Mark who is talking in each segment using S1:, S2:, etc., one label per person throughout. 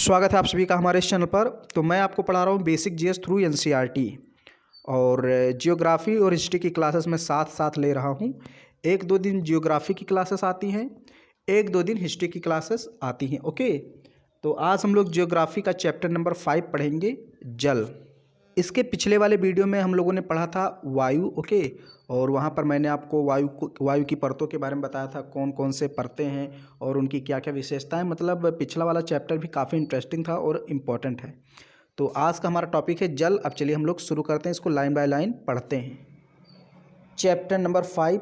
S1: स्वागत है आप सभी का हमारे इस चैनल पर। तो मैं आपको पढ़ा रहा हूँ बेसिक जीएस थ्रू एनसीईआरटी और जियोग्राफी और हिस्ट्री की क्लासेस मैं साथ साथ ले रहा हूँ। एक दो दिन जियोग्राफी की क्लासेस आती हैं, एक दो दिन हिस्ट्री की क्लासेस आती हैं। ओके, तो आज हम लोग जियोग्राफी का चैप्टर नंबर 5 पढ़ेंगे, जल। इसके पिछले वाले वीडियो में हम लोगों ने पढ़ा था वायु। ओके, और वहाँ पर मैंने आपको वायु की परतों के बारे में बताया था, कौन कौन से परतें हैं और उनकी क्या क्या विशेषताएं। मतलब पिछला वाला चैप्टर भी काफ़ी इंटरेस्टिंग था और इम्पॉर्टेंट है। तो आज का हमारा टॉपिक है जल। अब चलिए हम लोग शुरू करते हैं, इसको लाइन बाय लाइन पढ़ते हैं। चैप्टर नंबर 5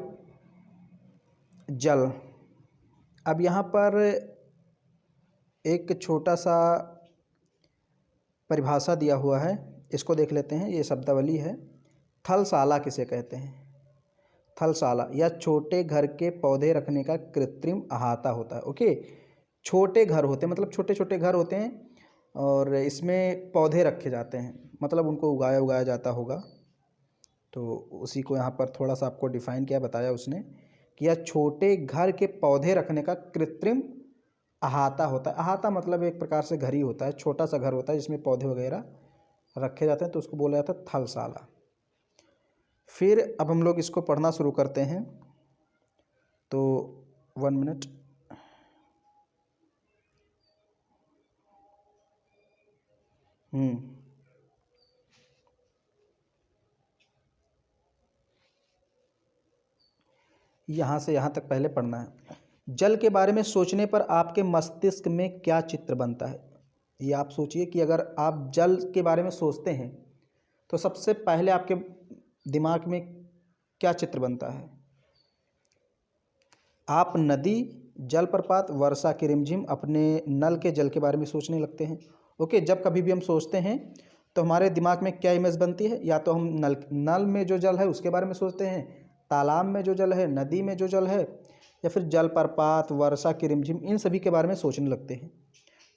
S1: जल। अब यहाँ पर एक छोटा सा परिभाषा दिया हुआ है, इसको देख लेते हैं। ये शब्दावली है। थलशाला किसे कहते हैं? थलशाला या छोटे घर के पौधे रखने का कृत्रिम अहाता होता है। ओके, छोटे घर होते हैं, मतलब छोटे छोटे घर होते हैं और इसमें पौधे रखे जाते हैं, मतलब उनको उगाया जाता होगा। तो उसी को यहाँ पर थोड़ा सा आपको डिफाइन किया, बताया उसने कि यह छोटे घर के पौधे रखने का कृत्रिम अहाता होता है। अहाता मतलब एक प्रकार से घर ही होता है, छोटा सा घर होता है जिसमें पौधे वगैरह रखे जाते हैं, तो उसको बोला जाता है थलशाला। फिर अब हम लोग इसको पढ़ना शुरू करते हैं। तो 1 मिनट। यहाँ से यहाँ तक पहले पढ़ना है। जल के बारे में सोचने पर आपके मस्तिष्क में क्या चित्र बनता है? ये आप सोचिए कि अगर आप जल के बारे में सोचते हैं तो सबसे पहले आपके दिमाग में क्या चित्र बनता है? आप नदी, जलप्रपात, वर्षा की रिमझिम, अपने नल के जल के बारे में सोचने लगते हैं। ओके, जब कभी भी हम सोचते हैं तो हमारे दिमाग में क्या इमेज बनती है? या तो हम नल में जो जल है उसके बारे में सोचते हैं, तालाब में जो जल है, नदी में जो जल है, या फिर जलप्रपात, वर्षा की रिमझिम, इन सभी के बारे में सोचने लगते हैं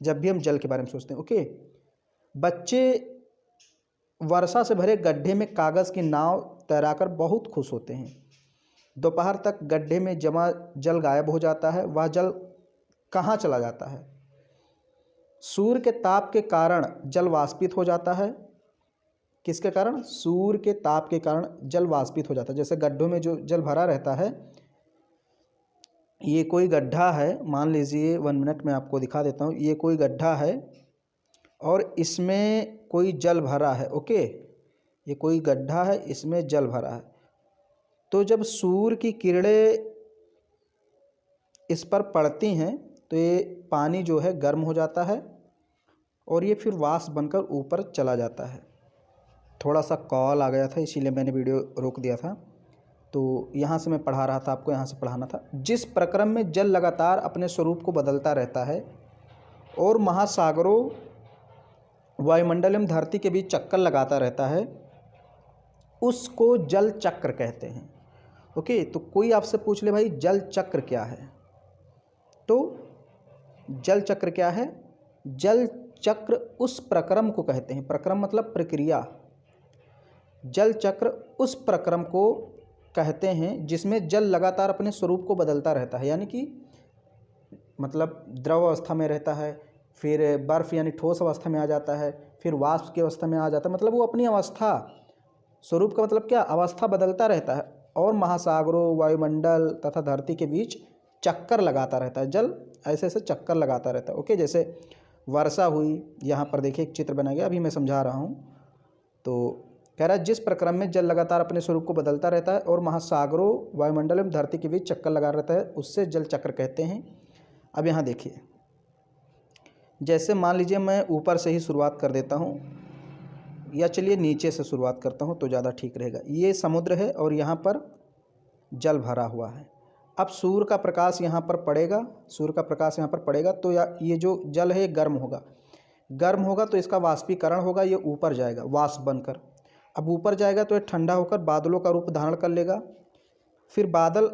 S1: जब भी हम जल के बारे में सोचते हैं। ओके, बच्चे वर्षा से भरे गड्ढे में कागज़ की नाव तैराकर बहुत खुश होते हैं। दोपहर तक गड्ढे में जमा जल गायब हो जाता है। वह जल कहाँ चला जाता है? सूर्य के ताप के कारण जल वाष्पित हो जाता है। किसके कारण? सूर्य के ताप के कारण जल वाष्पित हो जाता है। जैसे गड्ढों में जो जल भरा रहता है, ये कोई गड्ढा है, मान लीजिए 1 मिनट में आपको दिखा देता हूँ। ये कोई गड्ढा है और इसमें कोई जल भरा है। ओके, ये कोई गड्ढा है, इसमें जल भरा है। तो जब सूर्य की किरणें इस पर पड़ती हैं तो ये पानी जो है गर्म हो जाता है और ये फिर वाष्प बनकर ऊपर चला जाता है। थोड़ा सा कॉल आ गया था, इसीलिए मैंने वीडियो रोक दिया था। तो यहाँ से मैं पढ़ा रहा था, आपको यहाँ से पढ़ाना था। जिस प्रक्रम में जल लगातार अपने स्वरूप को बदलता रहता है और महासागरों, वायुमंडल एवं धरती के बीच चक्कर लगाता रहता है, उसको जल चक्र कहते हैं। ओके, तो कोई आपसे पूछ ले भाई जल चक्र क्या है, तो जल चक्र क्या है? जल चक्र उस प्रक्रम को कहते हैं। प्रक्रम मतलब प्रक्रिया। जल चक्र उस प्रक्रम को कहते हैं जिसमें जल लगातार अपने स्वरूप को बदलता रहता है, यानी कि मतलब द्रव अवस्था में रहता है, फिर बर्फ़ यानी ठोस अवस्था में आ जाता है, फिर वाष्प की अवस्था में आ जाता है। मतलब वो अपनी अवस्था, स्वरूप का मतलब क्या? अवस्था बदलता रहता है और महासागरों, वायुमंडल तथा धरती के बीच चक्कर लगाता रहता है। जल ऐसे ऐसे चक्कर लगाता रहता है। ओके, जैसे वर्षा हुई, यहाँ पर देखिए एक चित्र बना गया, अभी मैं समझा रहा हूँ। तो कह रहा है जिस प्रक्रम में जल लगातार अपने स्वरूप को बदलता रहता है और महासागरों, वायुमंडल एवं धरती के बीच चक्कर लगा रहता है, उससे जल चक्र कहते हैं। अब यहाँ देखिए, जैसे मान लीजिए मैं ऊपर से ही शुरुआत कर देता हूँ, या चलिए नीचे से शुरुआत करता हूँ तो ज़्यादा ठीक रहेगा। ये समुद्र है और यहाँ पर जल भरा हुआ है। अब सूर्य का प्रकाश यहाँ पर पड़ेगा, सूर्य का प्रकाश यहाँ पर पड़ेगा तो ये जो जल है गर्म होगा। गर्म होगा तो इसका वाष्पीकरण होगा, ये ऊपर जाएगा वाष्प बनकर। अब ऊपर जाएगा तो ये ठंडा होकर बादलों का रूप धारण कर लेगा। फिर बादल,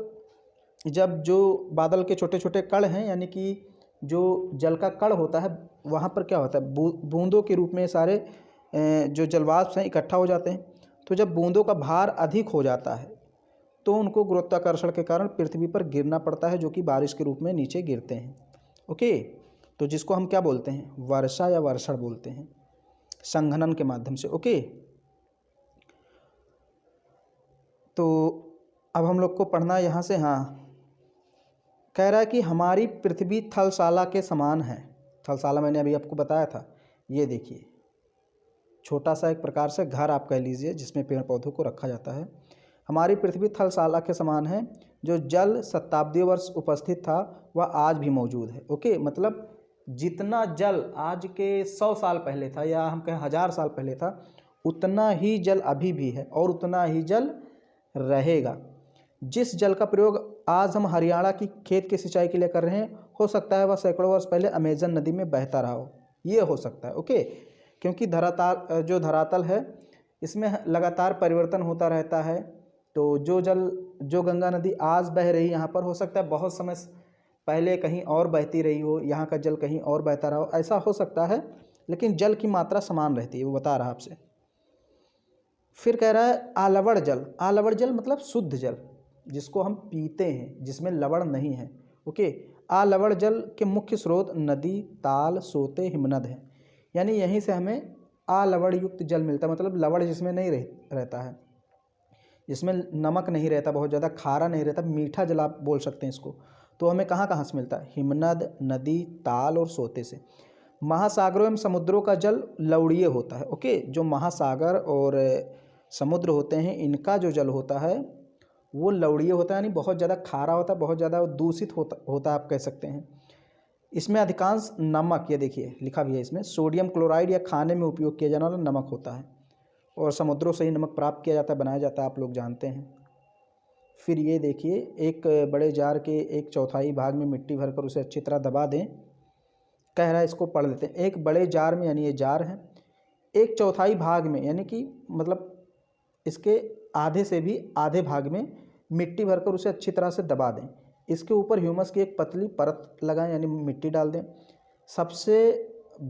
S1: जब जो बादल के छोटे छोटे कण हैं, यानी कि जो जल का कण होता है, वहाँ पर क्या होता है? बूंदों के रूप में सारे जो जलवाष्प हैं इकट्ठा हो जाते हैं। तो जब बूंदों का भार अधिक हो जाता है तो उनको गुरुत्वाकर्षण के कारण पृथ्वी पर गिरना पड़ता है, जो कि बारिश के रूप में नीचे गिरते हैं। ओके, तो जिसको हम क्या बोलते हैं, वर्षा या वर्षण बोलते हैं, संघनन के माध्यम से। ओके, तो अब हम लोग को पढ़ना है यहाँ से। हाँ, कह रहा है कि हमारी पृथ्वी थलशाला के समान है। थलशाला मैंने अभी आपको बताया था, ये देखिए छोटा सा एक प्रकार से घर आप कह लीजिए जिसमें पेड़ पौधों को रखा जाता है। हमारी पृथ्वी थलशाला के समान है, जो जल शताब्दी वर्ष उपस्थित था वह आज भी मौजूद है। ओके, मतलब जितना जल आज के 100 साल पहले था या हम कहें 1000 साल पहले था, उतना ही जल अभी भी है और उतना ही जल रहेगा। जिस जल का प्रयोग आज हम हरियाणा की खेत की सिंचाई के लिए कर रहे हैं, हो सकता है वह सैकड़ों वर्ष पहले अमेजन नदी में बहता रहा हो, ये हो सकता है। ओके, क्योंकि जो धरातल है इसमें लगातार परिवर्तन होता रहता है, तो जो गंगा नदी आज बह रही यहाँ पर, हो सकता है बहुत समय पहले कहीं और बहती रही हो, यहाँ का जल कहीं और बहता रहा हो, ऐसा हो सकता है, लेकिन जल की मात्रा समान रहती है, वो बता रहा आपसे। फिर कह रहा है आलवड़ जल। आलवड़ जल मतलब शुद्ध जल, जिसको हम पीते हैं, जिसमें लवण नहीं है। ओके, आलवड़ जल के मुख्य स्रोत नदी, ताल, सोते, हिमनद है। यानी यहीं से हमें आलवड़ युक्त जल मिलता है, मतलब लवण जिसमें नहीं रहता है, जिसमें नमक नहीं रहता, बहुत ज़्यादा खारा नहीं रहता, मीठा जल आप बोल सकते हैं इसको। तो हमें कहाँ से मिलता है, हिमनद, नदी, ताल और सोते से। महासागरों एवं समुद्रों का जल लवणीय होता है। ओके, जो महासागर और समुद्र होते हैं, इनका जो जल होता है वो लवणीय होता है, यानी बहुत ज़्यादा खारा होता है, बहुत ज़्यादा दूषित होता है आप कह सकते हैं। इसमें अधिकांश नमक, ये देखिए लिखा भी है इसमें, सोडियम क्लोराइड या खाने में उपयोग किया जाने वाला नमक होता है, और समुद्रों से ही नमक प्राप्त किया जाता है, बनाया जाता है, आप लोग जानते हैं। फिर ये देखिए, एक बड़े जार के 1/4 भाग में मिट्टी भरकर उसे अच्छी तरह दबा दें। कह रहा है, इसको पढ़ लेते हैं। एक बड़े जार में, यानी ये जार है, 1/4 भाग में, यानी कि मतलब इसके आधे से भी आधे भाग में मिट्टी भरकर उसे अच्छी तरह से दबा दें। इसके ऊपर ह्यूमस की एक पतली परत लगाएं, यानी मिट्टी डाल दें। सबसे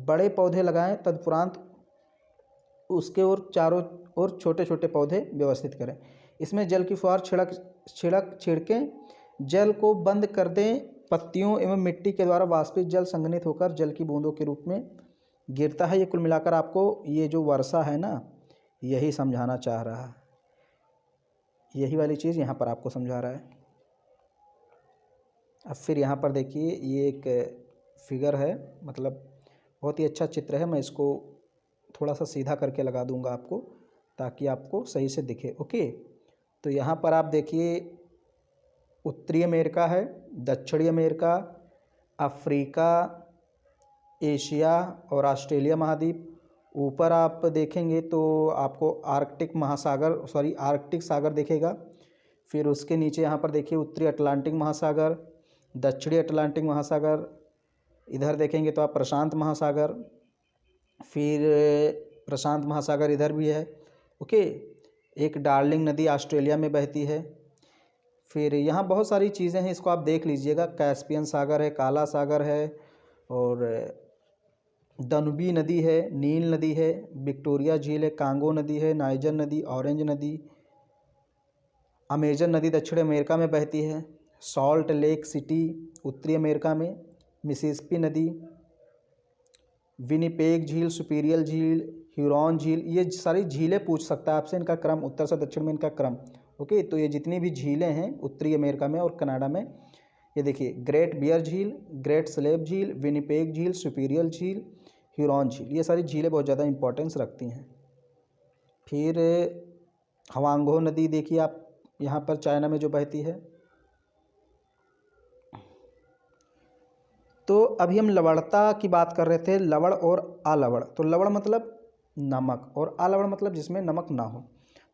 S1: बड़े पौधे लगाएं, तदुपरांत उसके और चारों ओर छोटे छोटे पौधे व्यवस्थित करें। इसमें जल की फुहार छिड़कें, जल को बंद कर दें। पत्तियों एवं मिट्टी के द्वारा वाष्पित जल संघनित होकर जल की बूंदों के रूप में गिरता है। ये कुल मिलाकर आपको ये जो वर्षा है ना, यही समझाना चाह रहा है, यही वाली चीज़ यहाँ पर आपको समझा रहा है। अब फिर यहाँ पर देखिए, ये एक फिगर है, मतलब बहुत ही अच्छा चित्र है। मैं इसको थोड़ा सा सीधा करके लगा दूंगा आपको, ताकि आपको सही से दिखे। ओके, तो यहाँ पर आप देखिए, उत्तरी अमेरिका है, दक्षिणी अमेरिका, अफ्रीका, एशिया और ऑस्ट्रेलिया महाद्वीप। ऊपर आप देखेंगे तो आपको आर्कटिक सागर दिखेगा। फिर उसके नीचे यहाँ पर देखिए उत्तरी अटलांटिक महासागर, दक्षिणी अटलांटिक महासागर। इधर देखेंगे तो आप प्रशांत महासागर, फिर प्रशांत महासागर इधर भी है। ओके, एक डार्लिंग नदी ऑस्ट्रेलिया में बहती है। फिर यहाँ बहुत सारी चीज़ें हैं, इसको आप देख लीजिएगा। कैस्पियन सागर है, काला सागर है, और दनुबी नदी है, नील नदी है, विक्टोरिया झील है, कांगो नदी है, नाइजर नदी, ऑरेंज नदी, अमेजन नदी दक्षिण अमेरिका में बहती है, सॉल्ट लेक सिटी उत्तरी अमेरिका में, मिसिसिपी नदी, विनिपेग झील, सुपीरियल झील, ह्यूरॉन झील। ये सारी झीलें पूछ सकता है आपसे, इनका क्रम उत्तर से दक्षिण में इनका क्रम। ओके, तो ये जितनी भी झीलें हैं उत्तरी अमेरिका में और कनाडा में, ये देखिए, ग्रेट बियर झील, ग्रेट स्लेव झील, विनिपेग झील, सुपीरियल झील, ह्यूरॉन झील, ये सारी झीलें बहुत ज़्यादा इंपॉर्टेंस रखती हैं। फिर हवांगो नदी देखिए आप, यहाँ पर चाइना में जो बहती है। तो अभी हम लवणता की बात कर रहे थे, लवण और आलवण। तो लवण मतलब नमक और आलवण मतलब जिसमें नमक ना हो।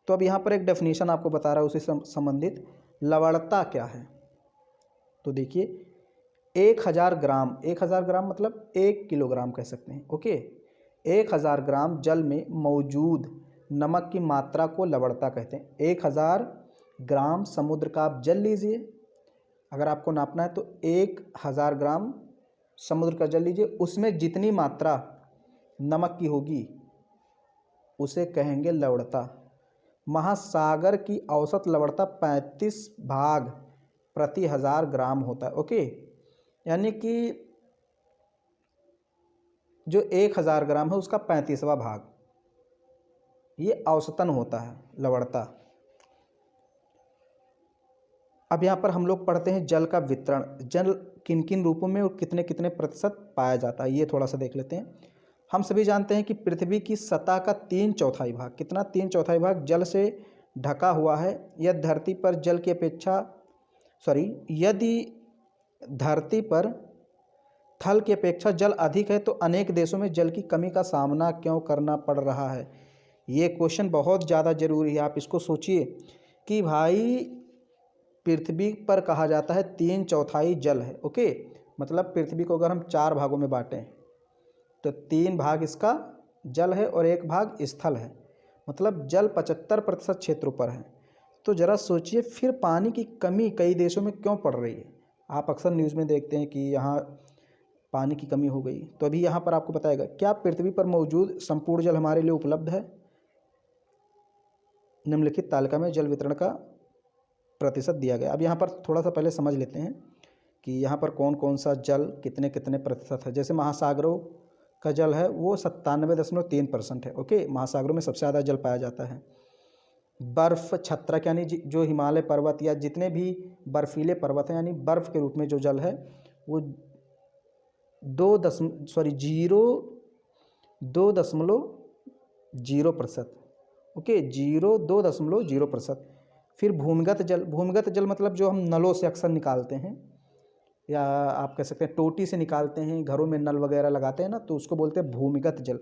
S1: तो अब यहाँ पर एक डेफिनेशन आपको बता रहा है उसी संबंधित, लवणता क्या है। तो देखिए, 1000 ग्राम, 1000 ग्राम मतलब 1 किलोग्राम कह सकते हैं। ओके, 1000 ग्राम जल में मौजूद नमक की मात्रा को लवणता कहते हैं। 1000 ग्राम समुद्र का आप जल लीजिए, अगर आपको नापना है तो 1000 ग्राम समुद्र का जल लीजिए, उसमें जितनी मात्रा नमक की होगी उसे कहेंगे लवणता। महासागर की औसत लवणता 35 भाग प्रति 1000 ग्राम होता है। ओके, यानी कि जो 1000 ग्राम है उसका 35वां भाग, ये औसतन होता है लवणता। अब यहाँ पर हम लोग पढ़ते हैं जल का वितरण, जल किन किन रूपों में और कितने कितने प्रतिशत पाया जाता है, ये थोड़ा सा देख लेते हैं। हम सभी जानते हैं कि पृथ्वी की सतह का 3/4 भाग, कितना 3/4 भाग जल से ढका हुआ है। यदि धरती पर जल की अपेक्षा यदि धरती पर थल की अपेक्षा जल अधिक है तो अनेक देशों में जल की कमी का सामना क्यों करना पड़ रहा है। ये क्वेश्चन बहुत ज़्यादा ज़रूरी है। आप इसको सोचिए कि भाई पृथ्वी पर कहा जाता है 3/4 जल है, ओके। मतलब पृथ्वी को अगर हम 4 भागों में बांटें तो 3 भाग इसका जल है और 1 भाग स्थल है, मतलब जल 75% क्षेत्रों पर है। तो ज़रा सोचिए फिर पानी की कमी कई देशों में क्यों पड़ रही है। आप अक्सर न्यूज़ में देखते हैं कि यहाँ पानी की कमी हो गई, तो अभी यहाँ पर आपको बताएगा क्या पृथ्वी पर मौजूद संपूर्ण जल हमारे लिए उपलब्ध है। निम्नलिखित तालिका में जल वितरण का प्रतिशत दिया गया। अब यहाँ पर थोड़ा सा पहले समझ लेते हैं कि यहाँ पर कौन कौन सा जल कितने कितने प्रतिशत है। जैसे महासागरों का जल है वो 97.3% है, ओके। महासागरों में सबसे ज़्यादा जल पाया जाता है। बर्फ़ छत्रक यानी जो हिमालय पर्वत या जितने भी बर्फीले पर्वत हैं यानी बर्फ़ के रूप में जो जल है वो 2.0%, ओके, 2.0%। फिर भूमिगत जल मतलब जो हम नलों से अक्सर निकालते हैं या आप कह सकते हैं टोटी से निकालते हैं, घरों में नल वगैरह लगाते हैं ना, तो उसको बोलते हैं भूमिगत जल।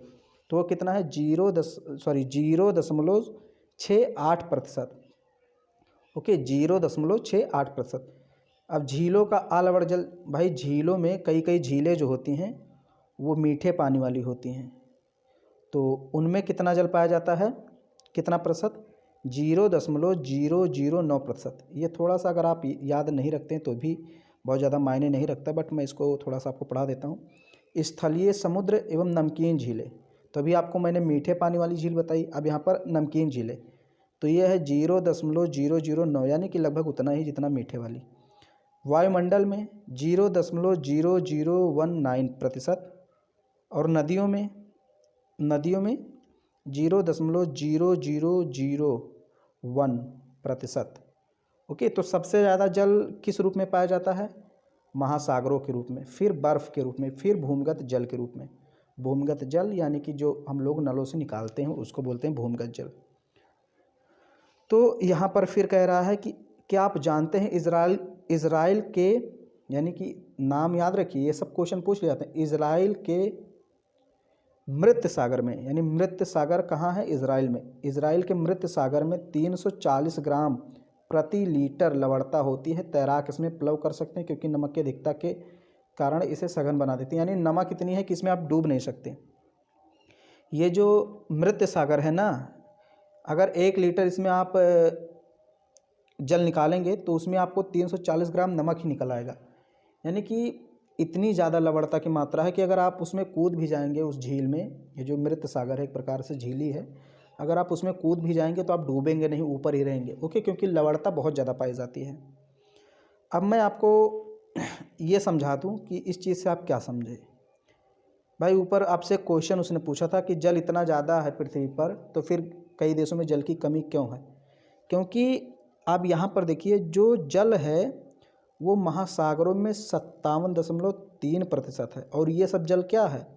S1: तो वो कितना है 0.68%, ओके, 0.68%। अब झीलों का अलवड़ जल, भाई झीलों में कई झीलें जो होती हैं वो मीठे पानी वाली होती हैं, तो उनमें कितना जल पाया जाता है, कितना प्रतिशत, 0.009%। ये थोड़ा सा अगर आप याद नहीं रखते हैं तो भी बहुत ज़्यादा मायने नहीं रखता, बट मैं इसको थोड़ा सा आपको पढ़ा देता हूँ। स्थलीय समुद्र एवं नमकीन झीलें, तो अभी आपको मैंने मीठे पानी वाली झील बताई, अब यहाँ पर नमकीन झीलें, तो ये है 0.009, यानी कि लगभग उतना ही जितना मीठे वाली। वायुमंडल में 0.0019%, और नदियों में 0.0001%, ओके। तो सबसे ज़्यादा जल किस रूप में पाया जाता है, महासागरों के रूप में, फिर बर्फ़ के रूप में, फिर भूमिगत जल के रूप में। भूमिगत जल यानी कि जो हम लोग नलों से निकालते हैं उसको बोलते हैं भूमिगत जल। तो यहाँ पर फिर कह रहा है कि क्या आप जानते हैं इज़राइल के, यानी कि नाम याद रखिए, ये सब क्वेश्चन पूछ ले जाते हैं। इज़राइल के मृत सागर में, यानी मृत सागर कहाँ है, इज़राइल में। इज़राइल के मृत सागर में 340 ग्राम प्रति लीटर लवणता होती है। तैराक इसमें प्लव कर सकते हैं क्योंकि नमक की अधिकता के कारण इसे सघन बना देती है, यानी नमक इतनी है कि इसमें आप डूब नहीं सकते। ये जो मृत सागर है ना, अगर 1 लीटर इसमें आप जल निकालेंगे तो उसमें आपको 340 ग्राम नमक ही निकल आएगा, यानी कि इतनी ज़्यादा लवणता की मात्रा है कि अगर आप उसमें कूद भी जाएंगे उस झील में, ये जो मृत सागर है एक प्रकार से झीली है, अगर आप उसमें कूद भी जाएंगे तो आप डूबेंगे नहीं, ऊपर ही रहेंगे, ओके, क्योंकि लवणता बहुत ज़्यादा पाई जाती है। अब मैं आपको ये समझा दूँ कि इस चीज़ से आप क्या समझे। भाई ऊपर आपसे क्वेश्चन उसने पूछा था कि जल इतना ज़्यादा है पृथ्वी पर तो फिर कई देशों में जल की कमी क्यों है। क्योंकि आप यहाँ पर देखिए जो जल है वो महासागरों में 57.3% है, और ये सब जल क्या है,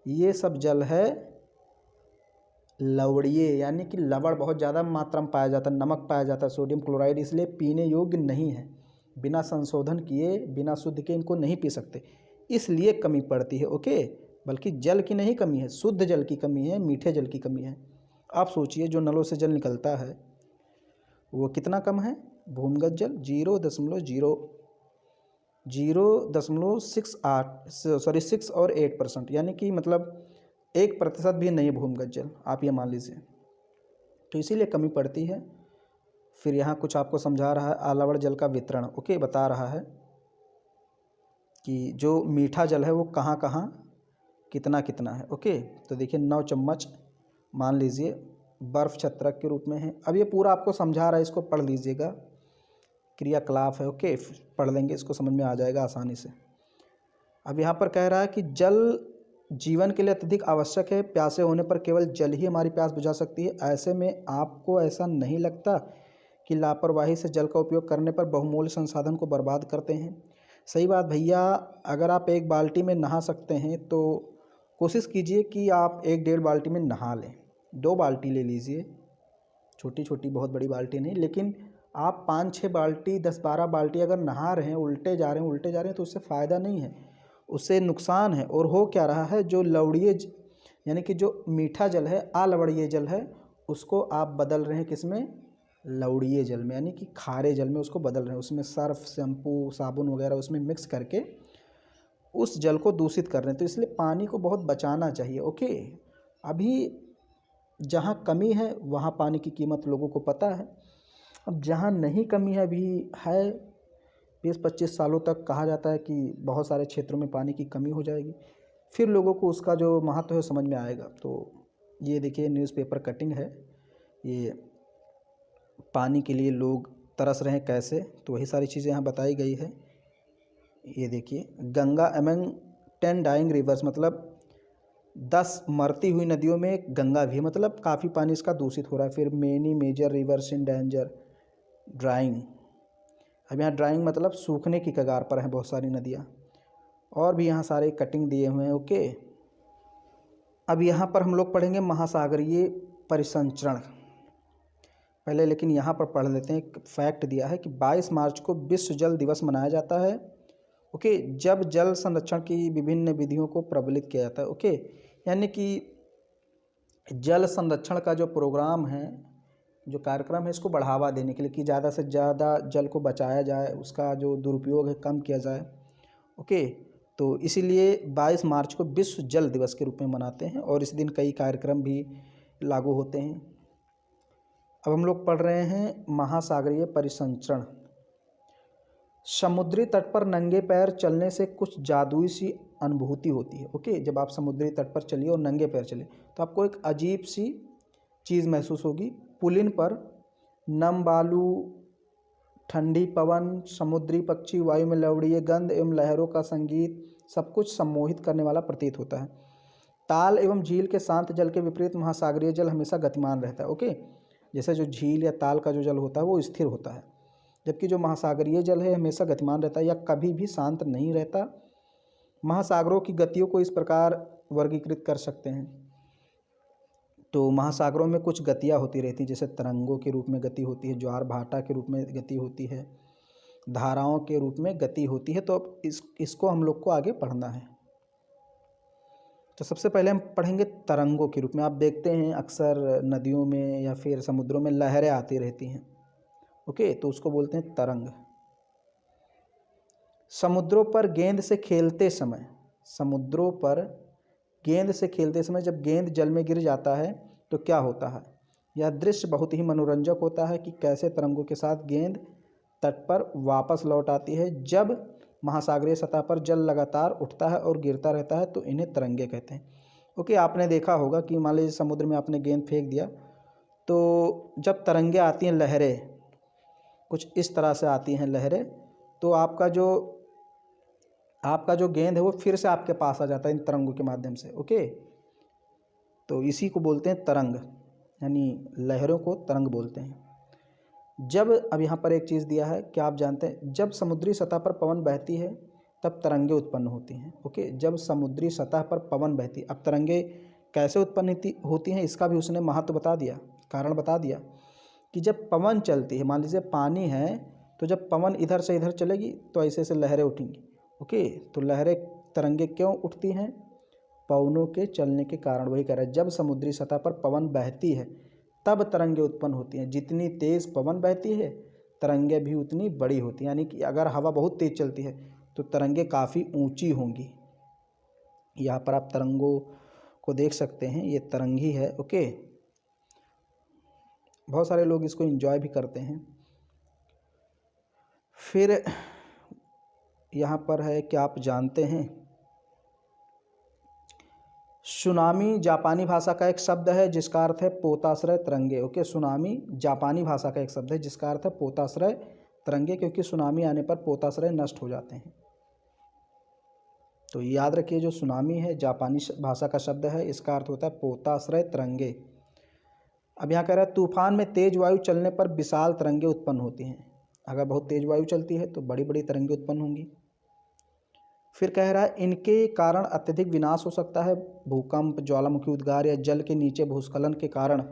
S1: ये सब जल है लवणीय, यानी कि लवण बहुत ज़्यादा मात्रा में पाया जाता है, नमक पाया जाता है, सोडियम क्लोराइड, इसलिए पीने योग्य नहीं है। बिना संशोधन किए, बिना शुद्ध के इनको नहीं पी सकते, इसलिए कमी पड़ती है, ओके। बल्कि जल की नहीं कमी है, शुद्ध जल की कमी है, मीठे जल की कमी है। आप सोचिए जो नलों से जल निकलता है वो कितना कम है, भूमिगत जल 6 और 8%, यानी कि मतलब 1% भी नहीं है भूमिगत जल, आप ये मान लीजिए, तो इसीलिए कमी पड़ती है। फिर यहाँ कुछ आपको समझा रहा है अलावड़ जल का वितरण, ओके, बता रहा है कि जो मीठा जल है वो कहाँ कहाँ कितना कितना है, ओके। तो देखिए 9 चम्मच मान लीजिए बर्फ़ छत्रक के रूप में है। अब ये पूरा आपको समझा रहा है, इसको पढ़ लीजिएगा, क्रियाकलाप है, ओके, पढ़ लेंगे इसको समझ में आ जाएगा आसानी से। अब यहाँ पर कह रहा है कि जल जीवन के लिए अत्यधिक आवश्यक है। प्यासे होने पर केवल जल ही हमारी प्यास बुझा सकती है। ऐसे में आपको ऐसा नहीं लगता कि लापरवाही से जल का उपयोग करने पर बहुमूल्य संसाधन को बर्बाद करते हैं? सही बात भैया। अगर आप एक बाल्टी में नहा सकते हैं तो कोशिश कीजिए कि आप 1-1.5 बाल्टी में नहा लें। 2 बाल्टी ले लीजिए, छोटी छोटी, बहुत बड़ी बाल्टी नहीं। लेकिन आप 5-6 बाल्टी, 10-12 बाल्टी अगर नहा रहे हैं, उल्टे जा रहे हैं तो उससे फ़ायदा नहीं है, उससे नुकसान है। और हो क्या रहा है, जो लवड़ीय यानी कि जो मीठा जल है, अलवड़ीय जल है, उसको आप बदल रहे हैं किसमें? लवड़ीय जल में, यानी कि खारे जल में उसको बदल रहे हैं। उसमें सर्फ, शैम्पू, साबुन वगैरह उसमें मिक्स करके उस जल को दूषित कर रहे हैं। तो इसलिए पानी को बहुत बचाना चाहिए। ओके, अभी जहाँ कमी है वहाँ पानी की कीमत लोगों को पता है। अब जहाँ नहीं कमी है, अभी है 20-25 सालों तक कहा जाता है कि बहुत सारे क्षेत्रों में पानी की कमी हो जाएगी, फिर लोगों को उसका जो महत्व है समझ में आएगा। तो ये देखिए न्यूज़पेपर कटिंग है, ये पानी के लिए लोग तरस रहे हैं कैसे, तो वही सारी चीज़ें यहाँ बताई गई है। ये देखिए, गंगा अमंग 10 डाइंग रिवर्स, मतलब 10 मरती हुई नदियों में गंगा भी है, मतलब काफ़ी पानी इसका दूषित हो रहा है। फिर many major rivers in danger drawing, अब यहाँ ड्राइंग मतलब सूखने की कगार पर हैं बहुत सारी नदियाँ। और भी यहाँ सारे कटिंग दिए हुए हैं। ओके, अब यहाँ पर हम लोग पढ़ेंगे महासागरीय परिसंचरण पहले, लेकिन यहाँ पर पढ़ लेते हैं। एक फैक्ट दिया है कि 22 मार्च को विश्व जल दिवस मनाया जाता है। ओके, जब जल संरक्षण की विभिन्न विधियों को प्रबलित किया जाता है। ओके, यानी कि जल संरक्षण का जो प्रोग्राम है, जो कार्यक्रम है, इसको बढ़ावा देने के लिए कि ज़्यादा से ज़्यादा जल को बचाया जाए, उसका जो दुरुपयोग है कम किया जाए। ओके, तो इसीलिए 22 मार्च को विश्व जल दिवस के रूप में मनाते हैं और इस दिन कई कार्यक्रम भी लागू होते हैं। अब हम लोग पढ़ रहे हैं महासागरीय परिसंचरण। समुद्री तट पर नंगे पैर चलने से कुछ जादुई सी अनुभूति होती है। ओके, जब आप समुद्री तट पर चलिए और नंगे पैर चलिए तो आपको एक अजीब सी चीज़ महसूस होगी। पुलिन पर नम बालू, ठंडी पवन, समुद्री पक्षी, वायु में लवड़ीय गंध एवं लहरों का संगीत सब कुछ सम्मोहित करने वाला प्रतीत होता है। ताल एवं झील के शांत जल के विपरीत महासागरीय जल हमेशा गतिमान रहता है। ओके, जैसे जो झील या ताल का जो जल होता है वो स्थिर होता है, जबकि जो महासागरीय जल है हमेशा गतिमान रहता है या कभी भी शांत नहीं रहता। महासागरों की गतियों को इस प्रकार वर्गीकृत कर सकते हैं। तो महासागरों में कुछ गतियाँ होती रहती हैं, जैसे तरंगों के रूप में गति होती है, ज्वार भाटा के रूप में गति होती है, धाराओं के रूप में गति होती है। तो अब इसको हम लोग को आगे पढ़ना है। तो सबसे पहले हम पढ़ेंगे तरंगों के रूप में। आप देखते हैं अक्सर नदियों में या फिर समुद्रों में लहरें आती रहती हैं। ओके, तो उसको बोलते हैं तरंग। समुद्रों पर गेंद से खेलते समय, समुद्रों पर गेंद से खेलते समय जब गेंद जल में गिर जाता है तो क्या होता है? यह दृश्य बहुत ही मनोरंजक होता है कि कैसे तरंगों के साथ गेंद तट पर वापस लौट आती है। जब महासागरीय सतह पर जल लगातार उठता है और गिरता रहता है तो इन्हें तरंगे कहते हैं। ओके, आपने देखा होगा कि मान लीजिए समुद्र में आपने गेंद फेंक दिया तो जब तरंगे आती हैं, लहरें कुछ इस तरह से आती हैं लहरें, तो आपका जो गेंद है वो फिर से आपके पास आ जाता है इन तरंगों के माध्यम से। ओके, तो इसी को बोलते हैं तरंग, यानी लहरों को तरंग बोलते हैं। जब अब यहाँ पर एक चीज़ दिया है, क्या आप जानते हैं, जब समुद्री सतह पर पवन बहती है तब तरंगे उत्पन्न होती हैं। ओके, जब समुद्री सतह पर पवन बहती, अब तरंगे कैसे उत्पन्न होती हैं इसका भी उसने महत्व बता दिया, कारण बता दिया कि जब पवन चलती है, मान लीजिए पानी है, तो जब पवन इधर से इधर चलेगी तो ऐसे ऐसे लहरें उठेंगी। ओके, तो लहरें, तरंगे क्यों उठती हैं? पवनों के चलने के कारण। वही कह रहा है, जब समुद्री सतह पर पवन बहती है तब तरंगे उत्पन्न होती हैं। जितनी तेज़ पवन बहती है तरंगे भी उतनी बड़ी होती हैं, यानी कि अगर हवा बहुत तेज़ चलती है तो तरंगे काफ़ी ऊंची होंगी। यहाँ पर आप तरंगों को देख सकते हैं, ये तरंग ही है। ओके, बहुत सारे लोग इसको एंजॉय भी करते हैं। फिर यहाँ पर है कि आप जानते हैं सुनामी जापानी भाषा का एक शब्द है जिसका अर्थ है पोताश्रय तरंगे। ओके, सुनामी जापानी भाषा का एक शब्द है जिसका अर्थ है पोताश्रय तरंगे, क्योंकि सुनामी आने पर पोताश्रय नष्ट हो जाते हैं। तो याद रखिए, जो सुनामी है जापानी भाषा का शब्द है, इसका अर्थ होता है पोताश्रय तरंगे। अब यहाँ कह रहा है तूफान में तेज वायु चलने पर विशाल तरंगे उत्पन्न होती हैं। अगर बहुत तेज वायु चलती है तो बड़ी बड़ी तरंगे उत्पन्न होंगी। फिर कह रहा है इनके कारण अत्यधिक विनाश हो सकता है। भूकंप, ज्वालामुखी उद्गार या जल के नीचे भूस्खलन के कारण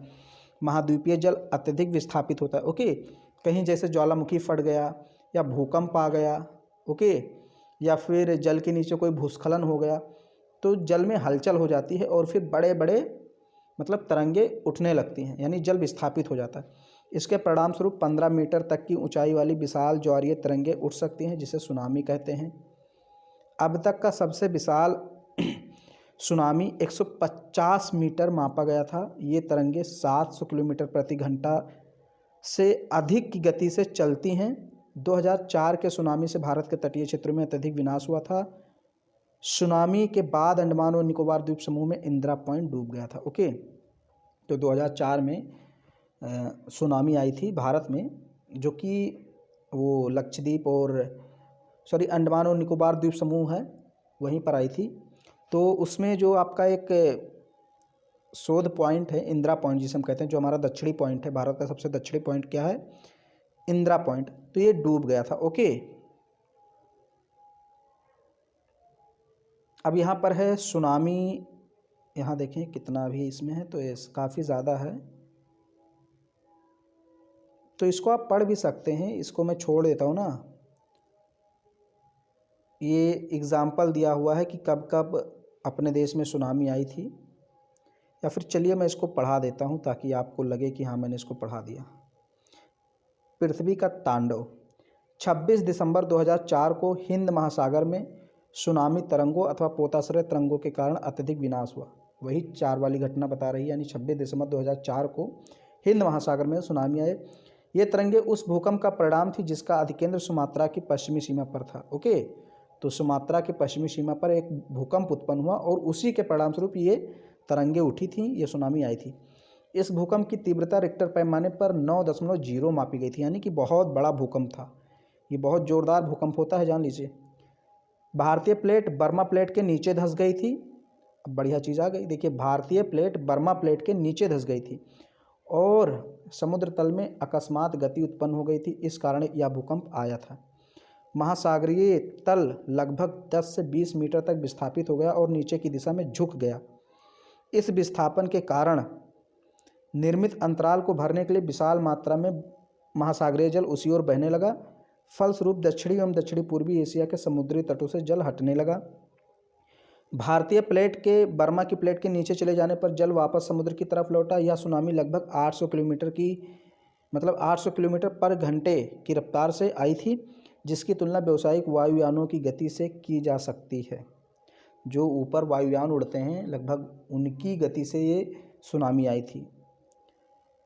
S1: महाद्वीपीय जल अत्यधिक विस्थापित होता है। ओके, कहीं जैसे ज्वालामुखी फट गया या भूकंप आ गया, ओके, या फिर जल के नीचे कोई भूस्खलन हो गया तो जल में हलचल हो जाती है और फिर बड़े बड़े मतलब तरंगे उठने लगती हैं, यानी जल विस्थापित हो जाता है। इसके परिणाम स्वरूप 15 मीटर तक की ऊंचाई वाली विशाल ज्वारीय तरंगे उठ सकती हैं, जिसे सुनामी कहते हैं। अब तक का सबसे विशाल सुनामी 150 मीटर मापा गया था। ये तरंगे 700 किलोमीटर प्रति घंटा से अधिक की गति से चलती हैं। 2004 के सुनामी से भारत के तटीय क्षेत्रों में अत्यधिक विनाश हुआ था। सुनामी के बाद अंडमान और निकोबार द्वीप समूह में इंदिरा पॉइंट डूब गया था। ओके, तो 2004 में सुनामी आई थी भारत में, जो कि वो लक्षद्वीप और अंडमान और निकोबार द्वीप समूह है वहीं पर आई थी। तो उसमें जो आपका एक शोध पॉइंट है इंदिरा पॉइंट जिसे हम कहते हैं, जो हमारा दक्षिणी पॉइंट है, भारत का सबसे दक्षिणी पॉइंट क्या है, इंदिरा पॉइंट, तो ये डूब गया था। ओके, अब यहाँ पर है सुनामी, यहाँ देखें कितना भी इसमें है, तो ये काफ़ी ज़्यादा है, तो इसको आप पढ़ भी सकते हैं, इसको मैं छोड़ देता हूँ ना। ये एग्ज़ाम्पल दिया हुआ है कि कब कब अपने देश में सुनामी आई थी, या फिर चलिए मैं इसको पढ़ा देता हूँ ताकि आपको लगे कि हाँ मैंने इसको पढ़ा दिया। पृथ्वी का तांडव। 26 दिसंबर 2004 को हिंद महासागर में सुनामी तरंगों अथवा पोताश्रय तरंगों के कारण अत्यधिक विनाश हुआ। वही 4 वाली घटना बता रही है, यानी 26 दिसंबर 2004 को हिंद महासागर में सुनामी आए। ये तरंगे उस भूकंप का परिणाम थी जिसका अधिकेंद्र सुमात्रा की पश्चिमी सीमा पर था। ओके, तो सुमात्रा की पश्चिमी सीमा पर एक भूकंप उत्पन्न हुआ और उसी के परिणाम स्वरूप ये तरंगे उठी थी, ये सुनामी आई थी। इस भूकंप की तीव्रता रिक्टर पैमाने पर 9.0 मापी गई थी, यानी कि बहुत बड़ा भूकंप था। ये बहुत ज़ोरदार भूकंप होता है, जान लीजिए। भारतीय प्लेट बर्मा प्लेट के नीचे धंस गई थी। अब बढ़िया चीज़ आ गई, देखिए, भारतीय प्लेट बर्मा प्लेट के नीचे धंस गई थी और समुद्र तल में अकस्मात गति उत्पन्न हो गई थी, इस कारण यह भूकंप आया था। महासागरीय तल लगभग 10 से 20 मीटर तक विस्थापित हो गया और नीचे की दिशा में झुक गया। इस विस्थापन के कारण निर्मित अंतराल को भरने के लिए विशाल मात्रा में महासागरीय जल उसी ओर बहने लगा। फलस्वरूप दक्षिणी एवं दक्षिणी पूर्वी एशिया के समुद्री तटों से जल हटने लगा। भारतीय प्लेट के बर्मा की प्लेट के नीचे चले जाने पर जल वापस समुद्र की तरफ लौटा। यह सुनामी लगभग 800 किलोमीटर पर घंटे की रफ्तार से आई थी, जिसकी तुलना व्यावसायिक वायुयानों की गति से की जा सकती है। जो ऊपर वायुयान उड़ते हैं लगभग उनकी गति से ये सुनामी आई थी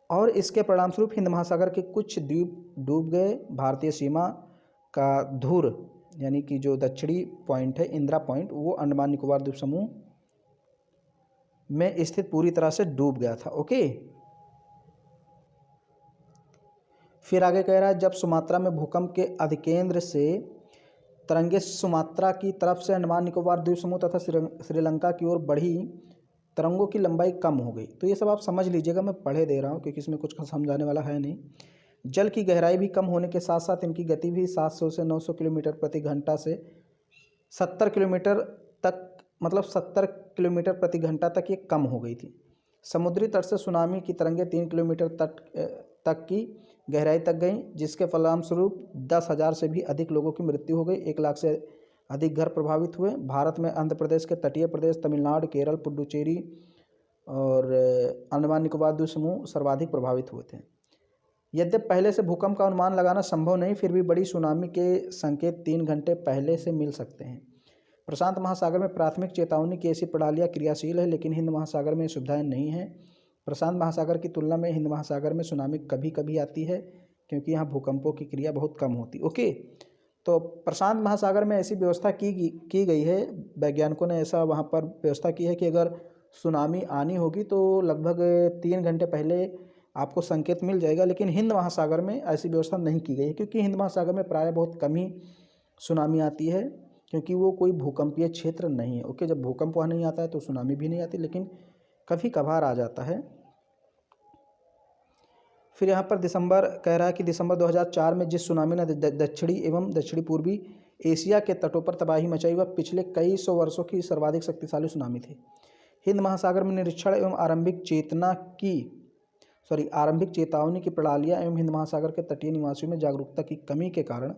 S1: और इसके परिणामस्वरूप हिंद महासागर के कुछ द्वीप डूब गए। भारतीय सीमा का धुर, यानी कि जो दक्षिणी पॉइंट है इंदिरा पॉइंट, वो अंडमान निकोबार द्वीप समूह में स्थित पूरी तरह से डूब गया था। ओके, फिर आगे कह रहा है जब सुमात्रा में भूकंप के अधिकेंद्र से तरंगे सुमात्रा की तरफ से अंडमान निकोबार द्वीप समूह तथा श्रीलंका की ओर बढ़ी, तरंगों की लंबाई कम हो गई। तो ये सब आप समझ लीजिएगा, मैं पढ़े दे रहा हूँ क्योंकि इसमें कुछ समझाने वाला है नहीं। जल की गहराई भी कम होने के साथ साथ इनकी गति भी 700 से 900 किलोमीटर प्रति घंटा से 70 किलोमीटर तक, मतलब 70 किलोमीटर प्रति घंटा तक ये कम हो गई थी। समुद्री तट से सुनामी की तरंगें 3 किलोमीटर तक की गहराई तक गईं, जिसके फलस्वरूप 10,000 से भी अधिक लोगों की मृत्यु हो गई। 1 लाख से अधिक घर प्रभावित हुए। भारत में आंध्र प्रदेश के तटीय प्रदेश, तमिलनाडु, केरल, पुडुचेरी और अंडमान निकोबार द्वीप समूह सर्वाधिक प्रभावित हुए थे। यद्यपि पहले से भूकंप का अनुमान लगाना संभव नहीं, फिर भी बड़ी सुनामी के संकेत 3 घंटे पहले से मिल सकते हैं। प्रशांत महासागर में प्राथमिक चेतावनी की ऐसी प्रणालियाँ क्रियाशील है, लेकिन हिंद महासागर में सुविधाएं नहीं हैं। प्रशांत महासागर की तुलना में हिंद महासागर में सुनामी कभी कभी आती है, क्योंकि यहाँ भूकंपों की क्रिया बहुत कम होती। ओके, तो प्रशांत महासागर में ऐसी व्यवस्था की गई है, वैज्ञानिकों ने ऐसा वहाँ पर व्यवस्था की है कि अगर सुनामी आनी होगी तो लगभग 3 घंटे पहले आपको संकेत मिल जाएगा। लेकिन हिंद महासागर में ऐसी व्यवस्था नहीं की गई है, क्योंकि हिंद महासागर में प्रायः बहुत कम ही सुनामी आती है क्योंकि वो कोई भूकंपीय क्षेत्र नहीं है। ओके, जब भूकंप वहाँ नहीं आता है तो सुनामी भी नहीं आती, लेकिन कभी कभार आ जाता है। फिर यहाँ पर दिसंबर कह रहा है कि दिसंबर 2004 में जिस सुनामी ने दक्षिणी एवं दक्षिणी पूर्वी एशिया के तटों पर तबाही मचाई वह पिछले कई सौ वर्षों की सर्वाधिक शक्तिशाली सुनामी थी। हिंद महासागर में निरीक्षण एवं आरंभिक चेतावनी की प्रणालियाँ एवं हिंद महासागर के तटीय निवासियों में जागरूकता की कमी के कारण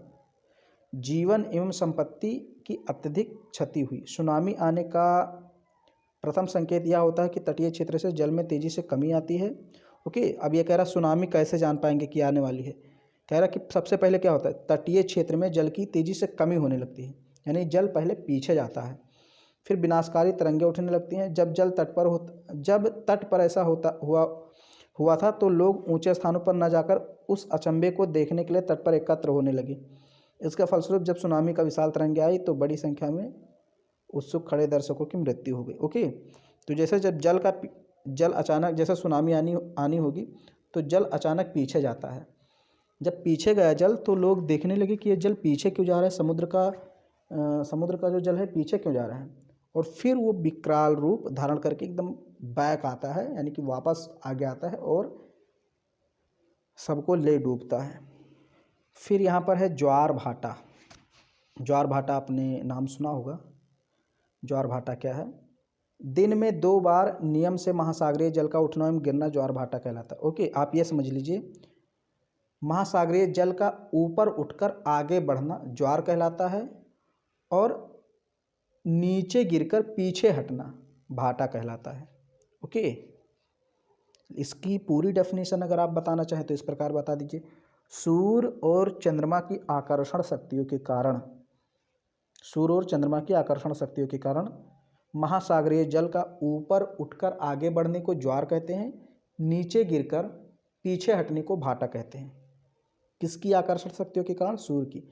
S1: जीवन एवं संपत्ति की अत्यधिक क्षति हुई। सुनामी आने का प्रथम संकेत यह होता है कि तटीय क्षेत्र से जल में तेजी से कमी आती है। ओके, अब ये कह रहा सुनामी कैसे जान पाएंगे कि आने वाली है। कह रहा कि सबसे पहले क्या होता है, तटीय क्षेत्र में जल की तेजी से कमी होने लगती है, यानी जल पहले पीछे जाता है। फिर विनाशकारी तरंगें उठने लगती हैं। जब तट पर ऐसा हुआ था तो लोग ऊंचे स्थानों पर न जाकर उस अचंभे को देखने के लिए तट पर एकत्र होने लगे। इसके फलस्वरूप जब सुनामी का विशाल तरंगे आई तो बड़ी संख्या में उत्सुक खड़े दर्शकों की मृत्यु हो गई। ओके, तो जैसे जब जल अचानक, जैसे सुनामी आनी होगी तो जल अचानक पीछे जाता है। जब पीछे गया जल तो लोग देखने लगे कि ये जल पीछे क्यों जा रहा है, समुद्र का जो जल है पीछे क्यों जा रहा है। और फिर वो विकराल रूप धारण करके एकदम बैक आता है, यानी कि वापस आगे आता है और सबको ले डूबता है। फिर यहाँ पर है ज्वार भाटा। ज्वार भाटा आपने नाम सुना होगा। ज्वार भाटा क्या है? दिन में 2 बार नियम से महासागरीय जल का उठना एवं गिरना ज्वार भाटा कहलाता है। ओके, आप ये समझ लीजिए, महासागरीय जल का ऊपर उठकर आगे बढ़ना ज्वार कहलाता है और नीचे गिरकर पीछे हटना भाटा कहलाता है। ओके, इसकी पूरी डेफिनेशन अगर आप बताना चाहें तो इस प्रकार बता दीजिए। सूर्य और चंद्रमा की आकर्षण शक्तियों के कारण महासागरीय जल का ऊपर उठकर आगे बढ़ने को ज्वार कहते हैं, नीचे गिरकर पीछे हटने को भाटा कहते हैं। किसकी आकर्षण शक्तियों के कारण? सूर्य की।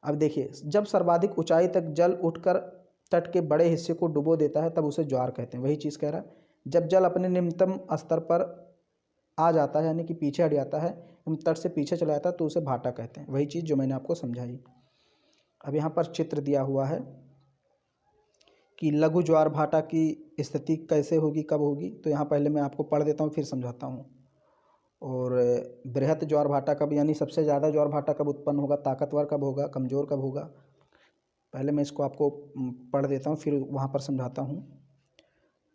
S1: अब देखिए, जब सर्वाधिक ऊंचाई तक जल उठकर तट के बड़े हिस्से को डुबो देता है तब उसे ज्वार कहते हैं। वही चीज़ कह रहा है, जब जल अपने निम्नतम स्तर पर आ जाता है, यानी कि पीछे हट जाता है, तट से पीछे चला जाता है, तो उसे भाटा कहते हैं। वही चीज़ जो मैंने आपको समझाई। अब यहाँ पर चित्र दिया हुआ है कि लघु ज्वार भाटा की स्थिति कैसे होगी, कब होगी। तो यहाँ पहले मैं आपको पढ़ देता हूँ, फिर समझाता हूँ। और बृहत ज्वार भाटा कब, यानी सबसे ज़्यादा ज्वार भाटा कब उत्पन्न होगा, ताकतवर कब होगा, कमज़ोर कब होगा। पहले मैं इसको आपको पढ़ देता हूँ, फिर वहाँ पर समझाता हूँ,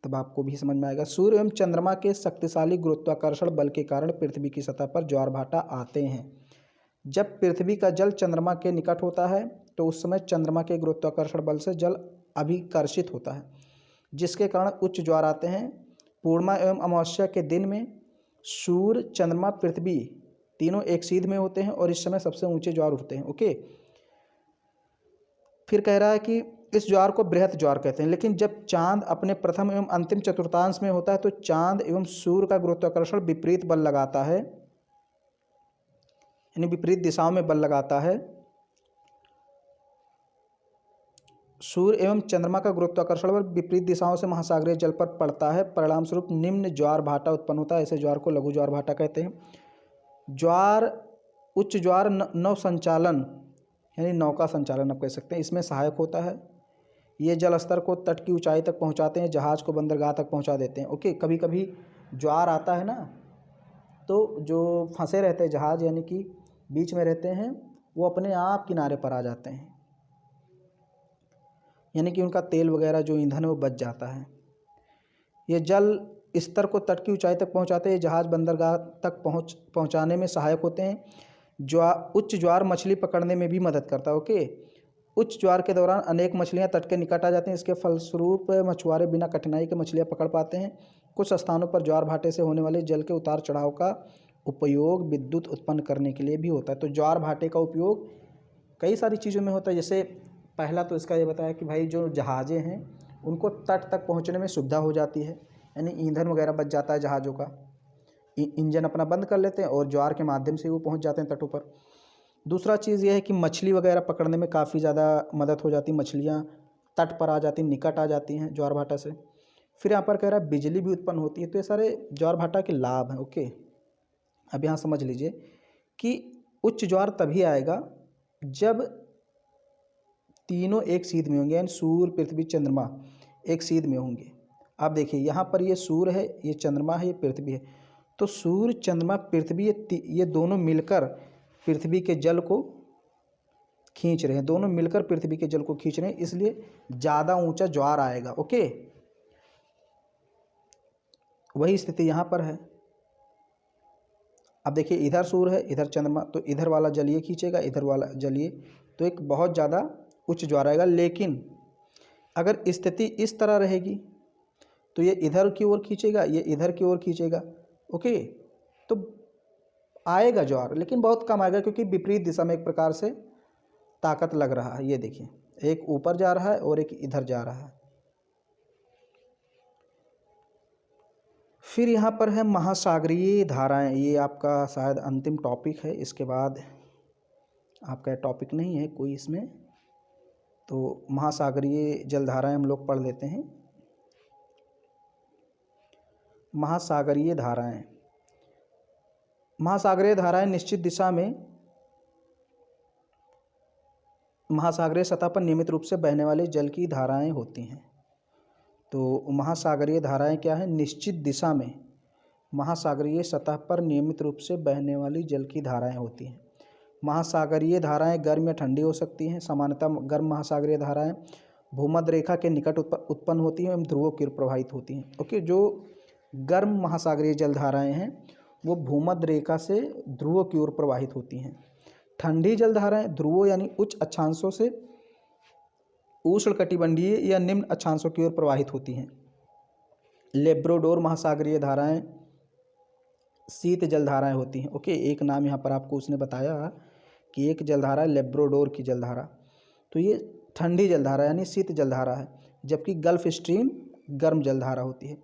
S1: तब आपको भी समझ में आएगा। सूर्य एवं चंद्रमा के शक्तिशाली गुरुत्वाकर्षण बल के कारण पृथ्वी की सतह पर ज्वार भाटा आते हैं। जब पृथ्वी का जल चंद्रमा के निकट होता है तो उस समय चंद्रमा के गुरुत्वाकर्षण बल से जल अभिकर्षित होता है, जिसके कारण उच्च ज्वार आते हैं। पूर्णिमा एवं अमावस्या के दिन में सूर्य, चंद्रमा, पृथ्वी तीनों एक सीध में होते हैं और इस समय सबसे ऊंचे ज्वार उठते हैं। ओके, फिर कह रहा है कि इस ज्वार को बृहत ज्वार कहते हैं। लेकिन जब चांद अपने प्रथम एवं अंतिम चतुर्थांश में होता है तो चांद एवं सूर्य का गुरुत्वाकर्षण विपरीत बल लगाता है, यानी विपरीत दिशाओं में बल लगाता है। सूर्य एवं चंद्रमा का गुरुत्वाकर्षण बल विपरीत दिशाओं से महासागरीय जल पर पड़ता है, परिणाम स्वरूप निम्न ज्वार भाटा उत्पन्न होता है। ऐसे ज्वार को लघु ज्वार भाटा कहते हैं। उच्च ज्वार नौ संचालन, यानी नौका संचालन आप कह सकते हैं, इसमें सहायक होता है। ये जल स्तर को तट की ऊंचाई तक पहुंचाते हैं, जहाज को बंदरगाह तक पहुंचा देते हैं। ओके, कभी कभी ज्वार आता है ना, तो जो फंसे रहते हैं जहाज, यानी कि बीच में रहते हैं, वो अपने आप किनारे पर आ जाते हैं, यानी कि उनका तेल वगैरह जो ईंधन है वो बच जाता है। ये जल स्तर को तट की ऊंचाई तक पहुंचाते हैं, जहाज बंदरगाह तक पहुंचाने में सहायक होते हैं। उच्च ज्वार मछली पकड़ने में भी मदद करता है। ओके, उच्च ज्वार के दौरान अनेक मछलियां तट के निकट आ जाती हैं। इसके फलस्वरूप मछुआरे बिना कठिनाई के मछलियां पकड़ पाते हैं। कुछ स्थानों पर ज्वार भाटे से होने वाले जल के उतार चढ़ाव का उपयोग विद्युत उत्पन्न करने के लिए भी होता है। तो ज्वार भाटे का उपयोग कई सारी चीज़ों में होता है। जैसे पहला तो इसका ये बताया कि भाई जो जहाज़ें हैं उनको तट तक पहुंचने में सुविधा हो जाती है, यानी ईंधन वगैरह बच जाता है जहाज़ों का, इंजन अपना बंद कर लेते हैं और ज्वार के माध्यम से वो पहुंच जाते हैं तटों पर। दूसरा चीज़ ये है कि मछली वगैरह पकड़ने में काफ़ी ज़्यादा मदद हो जाती है, मछलियाँ तट पर आ जाती हैं, निकट आ जाती हैं ज्वार भाटा से। फिर यहाँ पर कह रहा है बिजली भी उत्पन्न होती है। तो ये सारे ज्वार भाटा के लाभ हैं। ओके, अब यहाँ समझ लीजिए कि उच्च ज्वार तभी आएगा जब तीनों एक सीध में होंगे, यानी सूर्य पृथ्वी चंद्रमा एक सीध में होंगे। आप देखिए यहाँ पर ये सूर्य है, ये चंद्रमा है, ये पृथ्वी है। तो सूर्य चंद्रमा पृथ्वी ये दोनों मिलकर पृथ्वी के जल को खींच रहे हैं, दोनों मिलकर पृथ्वी के जल को खींच रहे हैं, इसलिए ज़्यादा ऊंचा ज्वार आएगा। ओके, वही स्थिति यहाँ पर है। अब देखिए इधर सूर्य है, इधर चंद्रमा, तो इधर वाला जलीय खींचेगा, इधर वाला जलीय, तो एक बहुत ज़्यादा उच्च ज्वार आएगा। लेकिन अगर स्थिति इस तरह रहेगी तो ये इधर की ओर खींचेगा, ये इधर की ओर खींचेगा। ओके, तो आएगा ज्वार, लेकिन बहुत कम आएगा, क्योंकि विपरीत दिशा में एक प्रकार से ताकत लग रहा है। ये देखिए, एक ऊपर जा रहा है और एक इधर जा रहा है। फिर यहाँ पर है महासागरीय धाराएं। ये आपका शायद अंतिम टॉपिक है, इसके बाद आपका टॉपिक नहीं है कोई इसमें। तो महासागरीय जलधाराएं हम लोग पढ़ लेते हैं। महासागरीय धाराएं, महासागरीय धाराएं निश्चित दिशा में महासागरीय सतह पर नियमित रूप से बहने वाले जल की धाराएं होती हैं। तो महासागरीय धाराएं क्या है? निश्चित दिशा में महासागरीय सतह पर नियमित रूप से बहने वाली जल की धाराएं होती हैं। महासागरीय धाराएं गर्म या ठंडी हो सकती हैं। सामान्यतः गर्म महासागरीय धाराएं भूमध्य रेखा के निकट उत्पन्न होती हैं एवं ध्रुवों की ओर प्रवाहित होती हैं। ओके, जो गर्म महासागरीय जलधाराएं हैं वो भूमध्य रेखा से ध्रुवों की ओर प्रवाहित होती हैं। ठंडी जलधाराएं ध्रुवों यानी उच्च अक्षांशों से उष्णकटिबंधीय या निम्न अक्षांशों की ओर प्रवाहित होती हैं। लेब्राडोर महासागरीय धाराएं शीत जलधाराएं होती हैं। ओके, एक नाम यहाँ पर आपको उसने बताया कि एक जलधारा है लेब्राडोर की जलधारा, तो ये ठंडी जलधारा यानी शीत जलधारा है, जबकि गल्फ स्ट्रीम गर्म जलधारा होती है।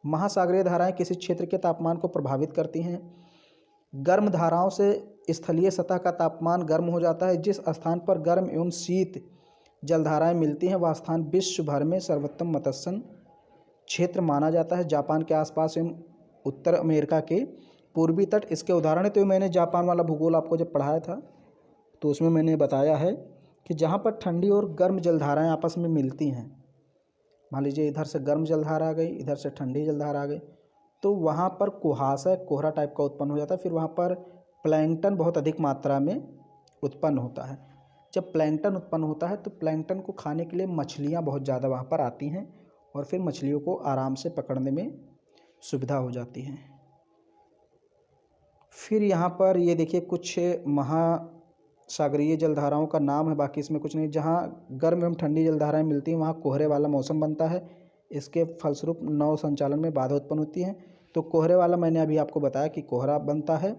S1: महासागरीय धाराएं किसी क्षेत्र के तापमान को प्रभावित करती हैं। गर्म धाराओं से स्थलीय सतह का तापमान गर्म हो जाता है। जिस स्थान पर गर्म एवं शीत जलधाराएं मिलती हैं वह स्थान विश्व भर में सर्वोत्तम मत्स्य क्षेत्र माना जाता है। जापान के आसपास एवं उत्तर अमेरिका के पूर्वी तट इसके उदाहरण है। तो मैंने जापान वाला भूगोल आपको जब पढ़ाया था तो उसमें मैंने बताया है कि जहाँ पर ठंडी और गर्म जलधाराएं आपस में मिलती हैं, मान लीजिए इधर से गर्म जलधारा आ गई, इधर से ठंडी जलधारा आ गई, तो वहाँ पर कुहासा कोहरा टाइप का उत्पन्न हो जाता है। फिर वहाँ पर प्लैंकटन बहुत अधिक मात्रा में उत्पन्न होता है। जब प्लैंकटन उत्पन्न होता है तो प्लैंकटन को खाने के लिए मछलियाँ बहुत ज़्यादा वहाँ पर आती हैं और फिर मछलियों को आराम से पकड़ने में सुविधा हो जाती है। फिर यहाँ पर ये देखिए कुछ महासागरीय जलधाराओं का नाम है, बाकी इसमें कुछ नहीं। जहाँ गर्म एवं ठंडी जलधाराएं मिलती हैं वहाँ कोहरे वाला मौसम बनता है। इसके फलस्वरूप नौ संचालन में बाधा उत्पन्न होती है। तो कोहरे वाला मैंने अभी आपको बताया कि कोहरा बनता है,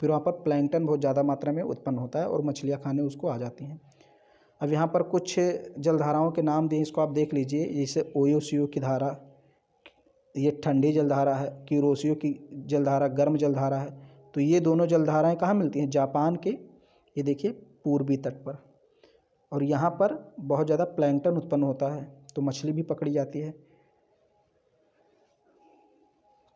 S1: फिर वहाँ पर प्लैंकटन बहुत ज़्यादा मात्रा में उत्पन्न होता है और मछलियाँ खाने उसको आ जाती हैं। अब यहाँ पर कुछ जलधाराओं के नाम दिए, इसको आप देख लीजिए। जैसे ओयोसियो की धारा, ये ठंडी जलधारा है। क्यूरोसियो की जलधारा गर्म जलधारा है। तो ये दोनों जलधाराएं कहाँ मिलती हैं? जापान के, ये देखिए, पूर्वी तट पर। और यहाँ पर बहुत ज़्यादा प्लैंकटन उत्पन्न होता है तो मछली भी पकड़ी जाती है।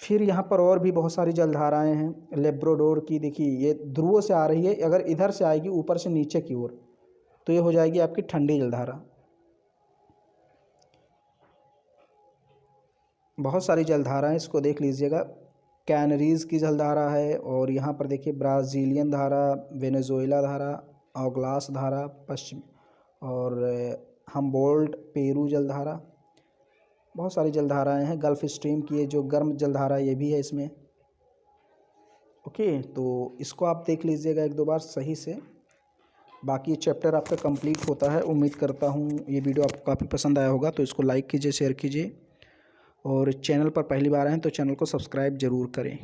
S1: फिर यहाँ पर और भी बहुत सारी जलधाराएं हैं। लेब्राडोर की देखिए, ये ध्रुवों से आ रही है, अगर इधर से आएगी ऊपर से नीचे की ओर तो ये हो जाएगी आपकी ठंडी जलधारा। बहुत सारी जलधाराएं, इसको देख लीजिएगा। कैनरीज की जलधारा है, और यहाँ पर देखिए ब्राज़ीलियन धारा, वेनेजुएला धारा, औग्लास धारा पश्चिम, और हम्बोल्ट पेरू जलधारा। बहुत सारी जलधाराएं हैं। गल्फ स्ट्रीम की ये जो गर्म जलधारा ये भी है इसमें। ओके, तो इसको आप देख लीजिएगा एक दो बार सही से। बाकी चैप्टर आपका कंप्लीट होता है। उम्मीद करता हूँ ये वीडियो आपको काफ़ी पसंद आया होगा, तो इसको लाइक कीजिए, शेयर कीजिए, और चैनल पर पहली बार आए हैं तो चैनल को सब्सक्राइब ज़रूर करें।